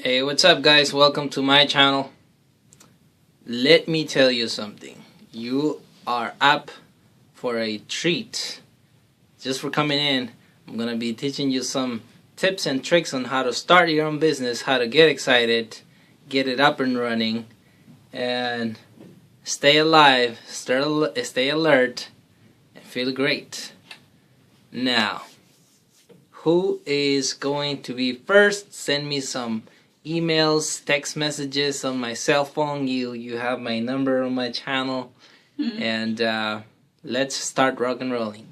Hey, what's up guys? Welcome to my channel. Let me tell you something. You are up for a treat. Just for coming in, I'm gonna be teaching you some tips and tricks on how to start your own business, how to get excited, get it up and running, and stay alive, stay alert, and feel great. Now, who is going to be first? Send me some emails, text messages on my cell phone. You have my number on my channel. And let's start rock and rolling.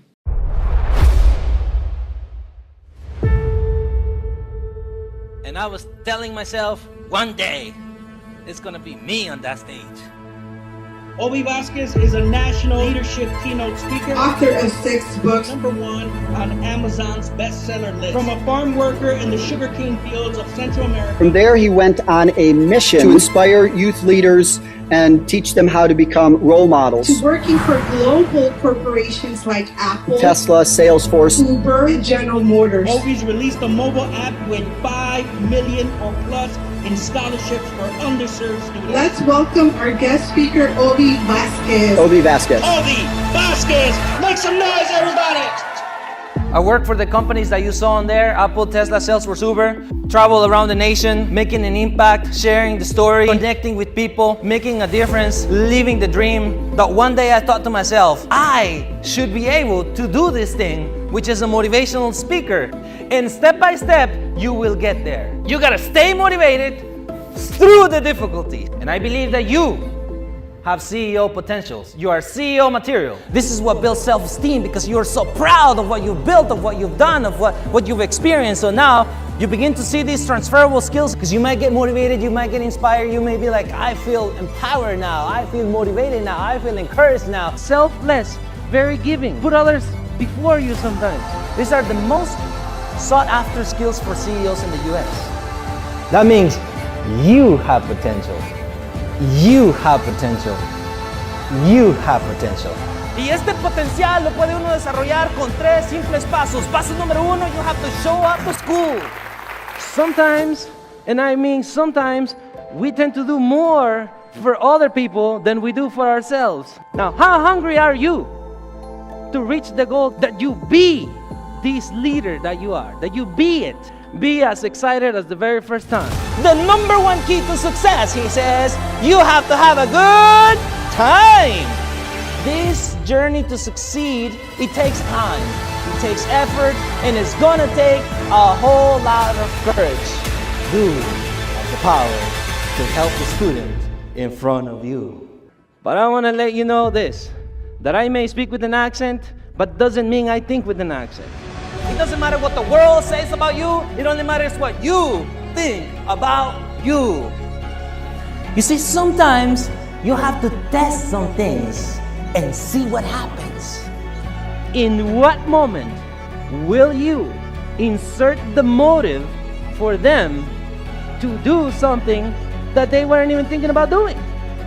And I was telling myself, one day it's gonna be me on that stage. Obi Vasquez is a national leadership keynote speaker, author of 6 books, #1 on Amazon's bestseller list. From a farm worker in the sugarcane fields of Central America. From there, he went on a mission to inspire youth leaders and teach them how to become role models. to working for global corporations like Apple, Tesla, Salesforce, Uber, and General Motors. Obi's released a mobile app with 5 million or plus in scholarships for underserved students. Let's welcome our guest speaker, Obi Vasquez. Obi Vasquez. Obi Vasquez, make some noise, everybody! I work for the companies that you saw on there, Apple, Tesla, Salesforce, Uber. Travel around the nation, making an impact, sharing the story, connecting with people, making a difference, living the dream. That one day I thought to myself, I should be able to do this thing, which is a motivational speaker. And step by step, you will get there. You gotta stay motivated through the difficulties. And I believe that you have CEO potentials. You are CEO material. This is what builds self-esteem because you're so proud of what you've built, of what you've done, of what you've experienced. So now you begin to see these transferable skills because you might get motivated, you might get inspired, you may be like, I feel empowered now, I feel motivated now, I feel encouraged now. Selfless, very giving. Put others before you sometimes. These are the most sought after skills for CEOs in the US. That means you have potential. You have potential. You have potential. Y este potencial lo puede uno desarrollar con 3 simples pasos. Paso número 1, you have to show up to school. Sometimes, and I mean sometimes, we tend to do more for other people than we do for ourselves. Now, how hungry are you to reach the goal that you be this leader that you are, that you be it? Be as excited as the very first time. The #1 key to success, he says, you have to have a good time. This journey to succeed, it takes time, it takes effort, and it's gonna take a whole lot of courage. You have the power to help the student in front of you. But I wanna let you know this, that I may speak with an accent, but doesn't mean I think with an accent. It doesn't matter what the world says about you. It only matters what you think about you. You see, sometimes you have to test some things and see what happens. In what moment will you insert the motive for them to do something that they weren't even thinking about doing?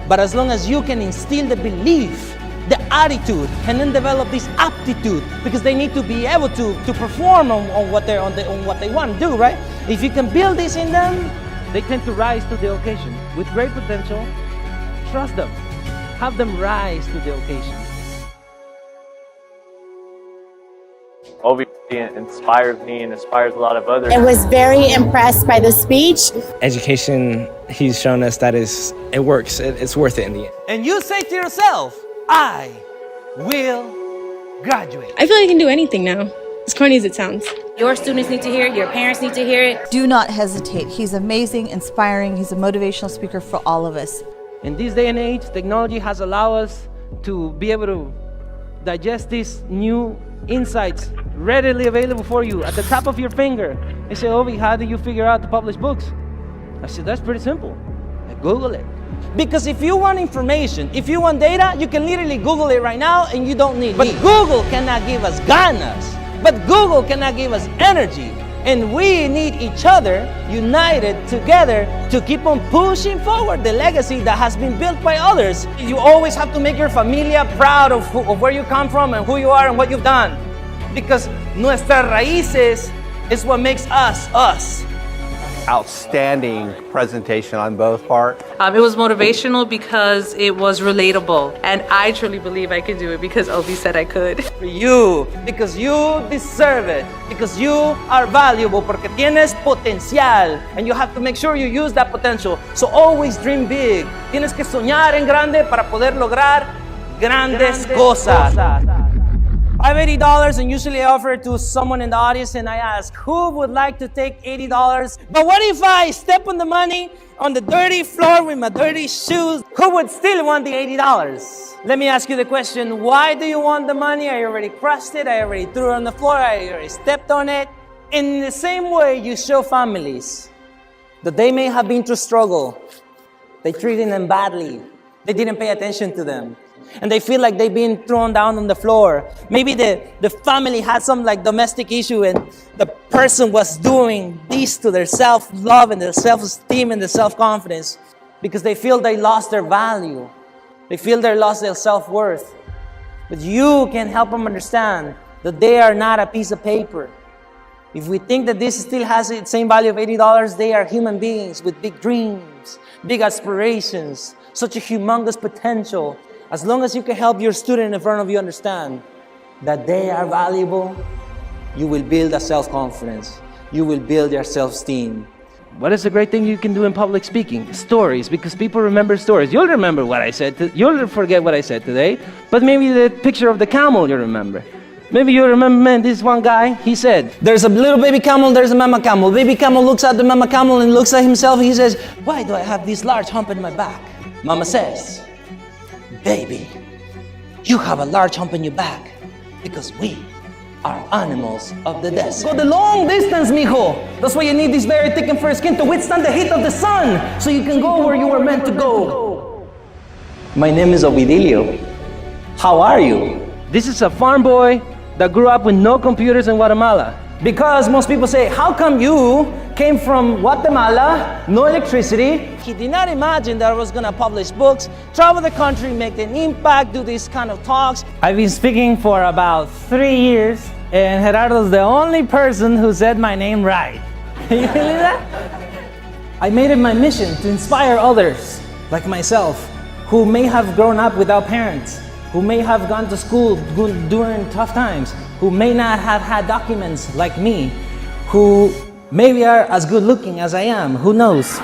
But as long as you can instill the belief, the attitude, and then develop this aptitude, because they need to be able to perform on what they want to do, right? If you can build this in them, they tend to rise to the occasion. With great potential, trust them. Have them rise to the occasion. Obi inspires me and inspires a lot of others. I was very impressed by the speech. Education, he's shown us that it works. It's worth it in the end. And you say to yourself, I will graduate. I feel like I can do anything now, as corny as it sounds. Your students need to hear it, your parents need to hear it. Do not hesitate. He's amazing, inspiring. He's a motivational speaker for all of us. In this day and age, technology has allowed us to be able to digest these new insights readily available for you at the top of your finger. They say, Obi, how do you figure out to publish books? I said, that's pretty simple. I Google it. Because if you want information, if you want data, you can literally Google it right now and you don't need me. But Google cannot give us ganas. But Google cannot give us energy. And we need each other united together to keep on pushing forward the legacy that has been built by others. You always have to make your familia proud of where you come from and who you are and what you've done. Because nuestras raíces is what makes us, us. outstanding presentation on both parts. It was motivational because it was relatable, and I truly believe I could do it because Obi said I could. For you, because you deserve it, because you are valuable, porque tienes potencial, and you have to make sure you use that potential. So always dream big. Tienes que soñar en grande para poder lograr grandes cosas. I have $80 and usually I offer it to someone in the audience and I ask, who would like to take $80? But what if I step on the money on the dirty floor with my dirty shoes? Who would still want the $80? Let me ask you the question, why do you want the money? I already crushed it, I already threw it on the floor, I already stepped on it. In the same way you show families that they may have been through struggle, they treated them badly, they didn't pay attention to them. And they feel like they've been thrown down on the floor. Maybe the family had some like domestic issue and the person was doing this to their self-love and their self-esteem and their self-confidence because they feel they lost their value. They feel they lost their self-worth. But you can help them understand that they are not a piece of paper. If we think that this still has the same value of $80, they are human beings with big dreams, big aspirations, such a humongous potential. As long as you can help your student in front of you understand that they are valuable, you will build a self-confidence. You will build your self-esteem. What is the great thing you can do in public speaking? Stories, because people remember stories. You'll remember what I said, you'll forget what I said today, but maybe the picture of the camel you'll remember. Maybe you remember, man, this one guy, he said, there's a little baby camel, there's a mama camel. Baby camel looks at the mama camel and looks at himself and he says, why do I have this large hump in my back? Mama says, baby, you have a large hump in your back because we are animals of the desert. Go the long distance, mijo. That's why you need this very thick and fur skin to withstand the heat of the sun so you can go where you were meant to go. My name is Ovidilio. How are you? This is a farm boy that grew up with no computers in Guatemala. Because most people say, how come you came from Guatemala, no electricity? He did not imagine that I was gonna publish books, travel the country, make an impact, do these kind of talks. I've been speaking for about 3 years, and Gerardo's the only person who said my name right. You believe that? I made it my mission to inspire others, like myself, who may have grown up without parents, who may have gone to school during tough times, who may not have had documents like me, who maybe are as good looking as I am, who knows?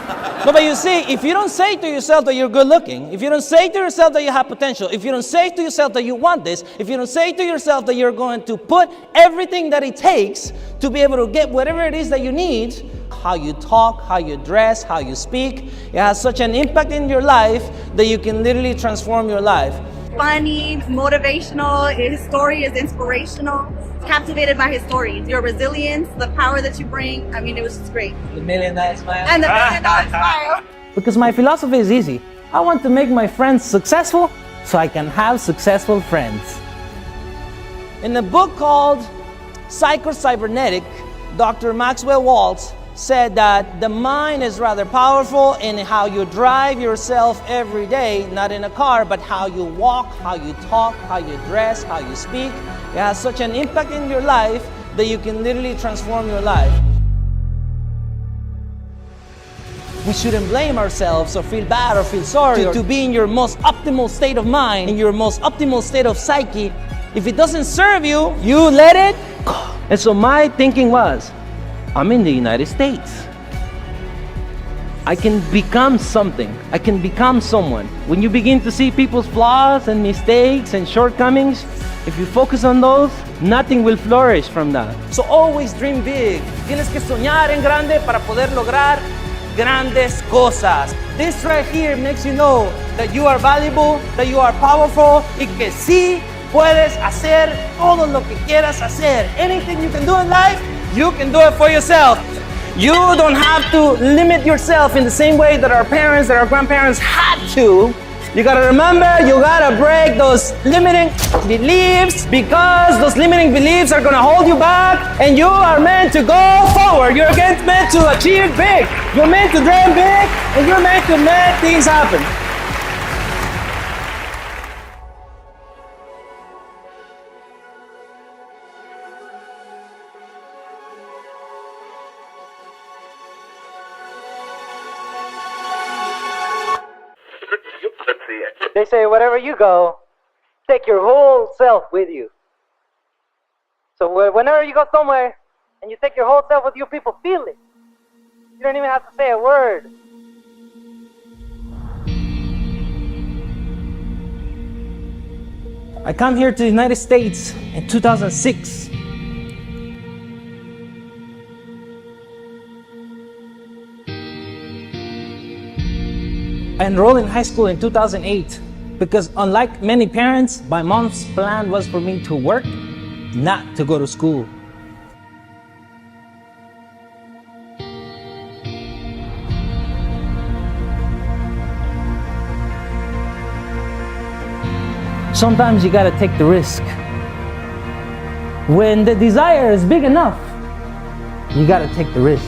No, but you see, if you don't say to yourself that you're good looking, if you don't say to yourself that you have potential, if you don't say to yourself that you want this, if you don't say to yourself that you're going to put everything that it takes to be able to get whatever it is that you need, how you talk, how you dress, how you speak, it has such an impact in your life that you can literally transform your life. Funny, motivational, his story is inspirational. Captivated by his story, your resilience, the power that you bring. I mean, it was just great. The $1 million smile. And the $1 million smile. Because my philosophy is easy. I want to make my friends successful so I can have successful friends. In a book called Psycho-Cybernetic, Dr. Maxwell Waltz said that the mind is rather powerful in how you drive yourself every day, not in a car, but how you walk, how you talk, how you dress, how you speak. It has such an impact in your life that you can literally transform your life. We shouldn't blame ourselves or feel bad or feel sorry to be in your most optimal state of mind, in your most optimal state of psyche. If it doesn't serve you, you let it go. And so my thinking was, I'm in the United States. I can become something. I can become someone. When you begin to see people's flaws and mistakes and shortcomings, if you focus on those, nothing will flourish from that. So always dream big. Tienes que soñar en grande para poder lograr grandes cosas. This right here makes you know that you are valuable, that you are powerful, y que sí puedes hacer todo lo que quieras hacer. Anything you can do in life, you can do it for yourself. You don't have to limit yourself in the same way that our parents, that our grandparents had to. You gotta remember, you gotta break those limiting beliefs, because those limiting beliefs are gonna hold you back, and you are meant to go forward. You're meant to achieve big. You're meant to dream big, and you're meant to make things happen. They say wherever you go, take your whole self with you. So whenever you go somewhere and you take your whole self with you, people feel it. You don't even have to say a word. I come here to the United States in 2006. I enrolled in high school in 2008 because, unlike many parents, my mom's plan was for me to work, not to go to school. Sometimes you gotta take the risk. When the desire is big enough, you gotta take the risk.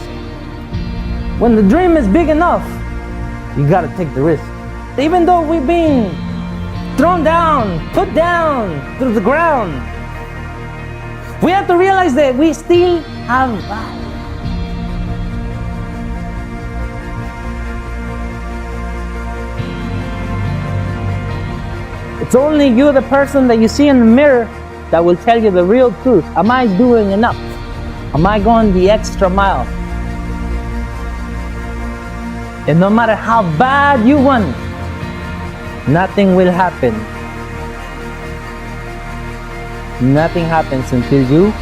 When the dream is big enough, you gotta take the risk. Even though we've been thrown down, put down to the ground, we have to realize that we still have value. It's only you, the person that you see in the mirror, that will tell you the real truth. Am I doing enough? Am I going the extra mile? And no matter how bad you want it, nothing will happen. Nothing happens until you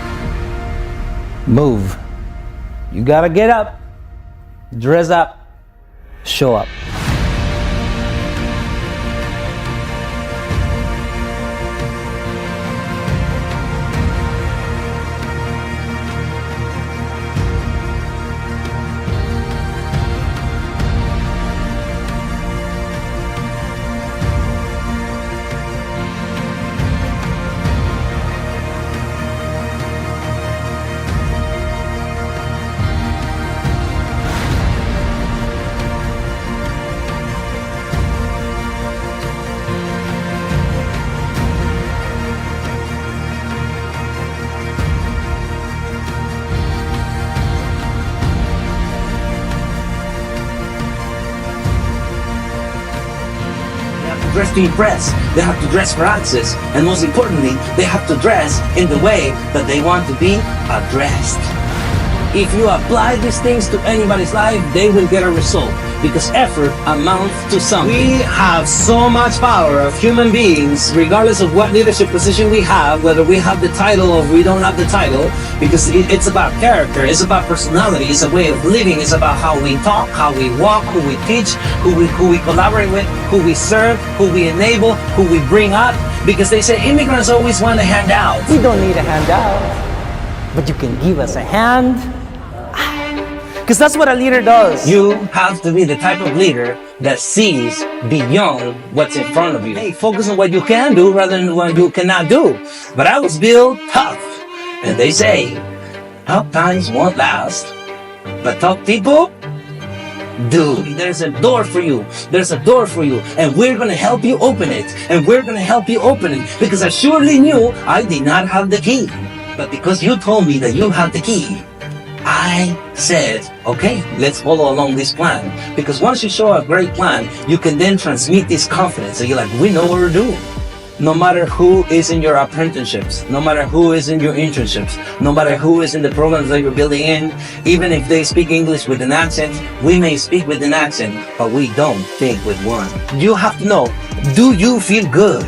move. You gotta get up, dress up, show up. Dress to impress, they have to dress for access, and most importantly, they have to dress in the way that they want to be addressed. If you apply these things to anybody's life, they will get a result, because effort amounts to something. We have so much power of human beings, regardless of what leadership position we have, whether we have the title or we don't have the title, because it's about character, it's about personality, it's a way of living, it's about how we talk, how we walk, who we teach, who we collaborate with, who we serve, who we enable, who we bring up, because they say immigrants always want a handout. We don't need a handout, but you can give us a hand. Because that's what a leader does. You have to be the type of leader that sees beyond what's in front of you. Hey, focus on what you can do rather than what you cannot do. But I was built tough. And they say, tough times won't last, but tough people do. There's a door for you. There's a door for you. And we're going to help you open it. And we're going to help you open it. Because I surely knew I did not have the key. But because you told me that you have the key, I said, okay, let's follow along this plan. Because once you show a great plan, you can then transmit this confidence. So you're like, we know what we're doing. No matter who is in your apprenticeships, no matter who is in your internships, no matter who is in the programs that you're building in, even if they speak English with an accent, we may speak with an accent, but we don't think with one. You have to know, do you feel good?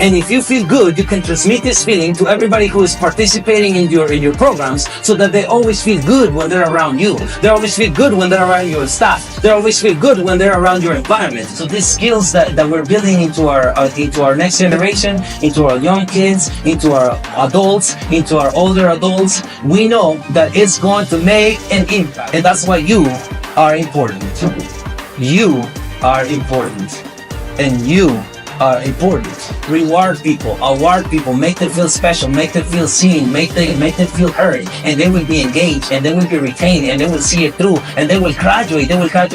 And if you feel good, you can transmit this feeling to everybody who is participating in your programs, so that they always feel good when they're around you. They always feel good when they're around your staff. They always feel good when they're around your environment. So these skills that we're building into our next generation, into our young kids, into our adults, into our older adults, we know that it's going to make an impact. And that's why you are important. You are important. And you are important. Reward people, award people, make them feel special, make them feel seen, make them feel heard, and they will be engaged, and they will be retained, and they will see it through, and they will graduate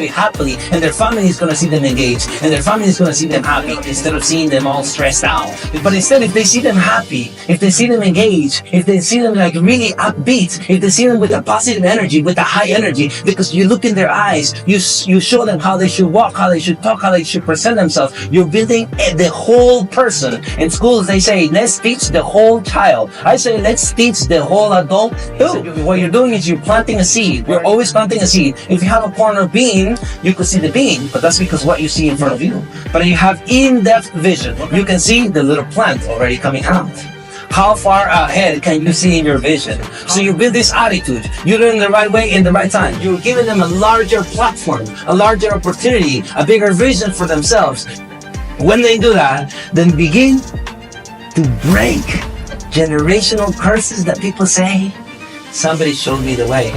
happily, and their family is going to see them engaged, and their family is going to see them happy, instead of seeing them all stressed out. But instead, if they see them happy, if they see them engaged, if they see them like really upbeat, if they see them with a positive energy, with a high energy, because you look in their eyes, you show them how they should walk, how they should talk, how they should present themselves, you're building a the whole person. In schools, they say, let's teach the whole child. I say, let's teach the whole adult too. What you're doing is you're planting a seed. We're always planting a seed. If you have a corner bean, you could see the bean, but that's because what you see in front of you. But if you have in-depth vision, you can see the little plant already coming out. How far ahead can you see in your vision? So you build this attitude. You do it in the right way, in the right time. You're giving them a larger platform, a larger opportunity, a bigger vision for themselves. When they do that, then begin to break generational curses that people say. Somebody showed me the way.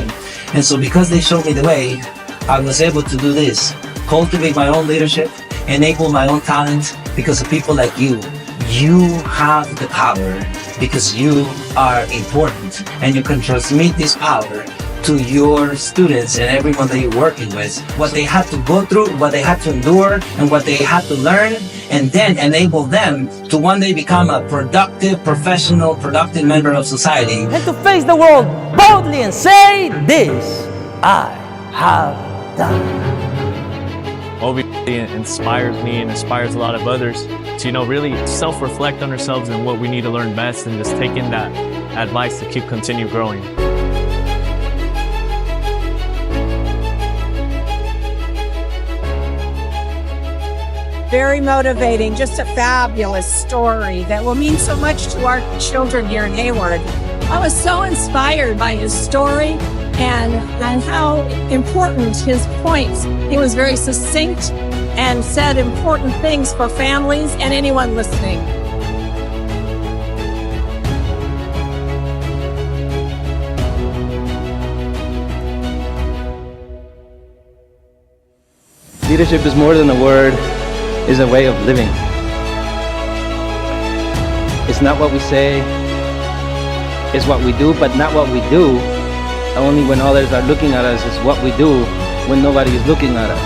And so because they showed me the way, I was able to do this. Cultivate my own leadership, enable my own talent because of people like you. You have the power because you are important, and you can transmit this power to your students and everyone that you're working with. What they had to go through, what they had to endure, and what they had to learn, and then enable them to one day become a productive, professional, productive member of society. And to face the world boldly and say, this I have done. Obi inspires me and inspires a lot of others to, really self-reflect on ourselves and what we need to learn best, and just taking that advice to continue growing. Very motivating, just a fabulous story that will mean so much to our children here in Hayward. I was so inspired by his story and how important his points. He was very succinct and said important things for families and anyone listening. Leadership is more than a word, it's a way of living. It's not what we say, it's what we do, but not what we do only when others are looking at us. It's what we do when nobody is looking at us.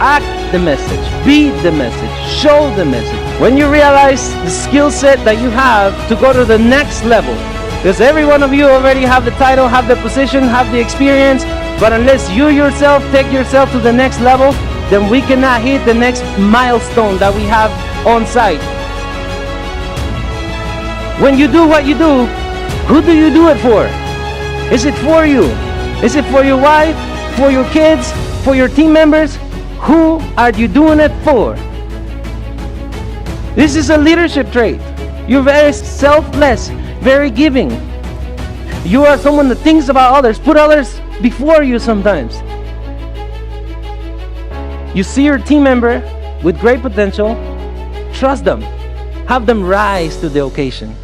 Act the message, be the message, show the message. When you realize the skill set that you have to go to the next level, because every one of you already have the title, have the position, have the experience, but unless you yourself take yourself to the next level, then we cannot hit the next milestone that we have on site. When you do what you do, who do you do it for? Is it for you? Is it for your wife, for your kids, for your team members? Who are you doing it for? This is a leadership trait. You're very selfless, very giving. You are someone that thinks about others, put others before you sometimes. You see your team member with great potential, trust them, have them rise to the occasion.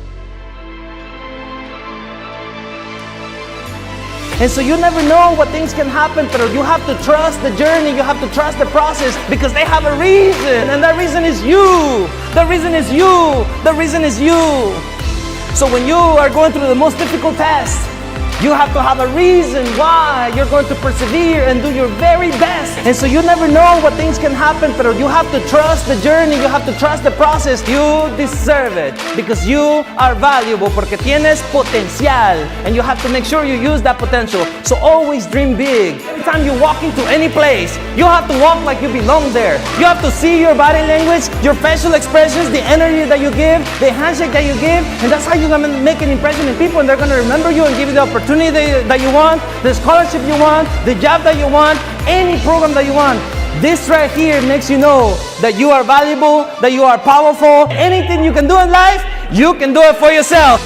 And so you never know what things can happen, but you have to trust the journey, you have to trust the process, because they have a reason, and that reason is you. The reason is you. The reason is you. So when you are going through the most difficult test, you have to have a reason why you're going to persevere and do your very best. And so you never know what things can happen, but you have to trust the journey, you have to trust the process. You deserve it because you are valuable, porque tienes potencial, and you have to make sure you use that potential. So always dream big. Every time you walk into any place, you have to walk like you belong there. You have to see your body language, your facial expressions, the energy that you give, the handshake that you give, and that's how you're going to make an impression in people, and they're going to remember you and give you the opportunity that you want, the scholarship you want, the job that you want, any program that you want. This right here makes you know that you are valuable, that you are powerful. Anything you can do in life, you can do it for yourself.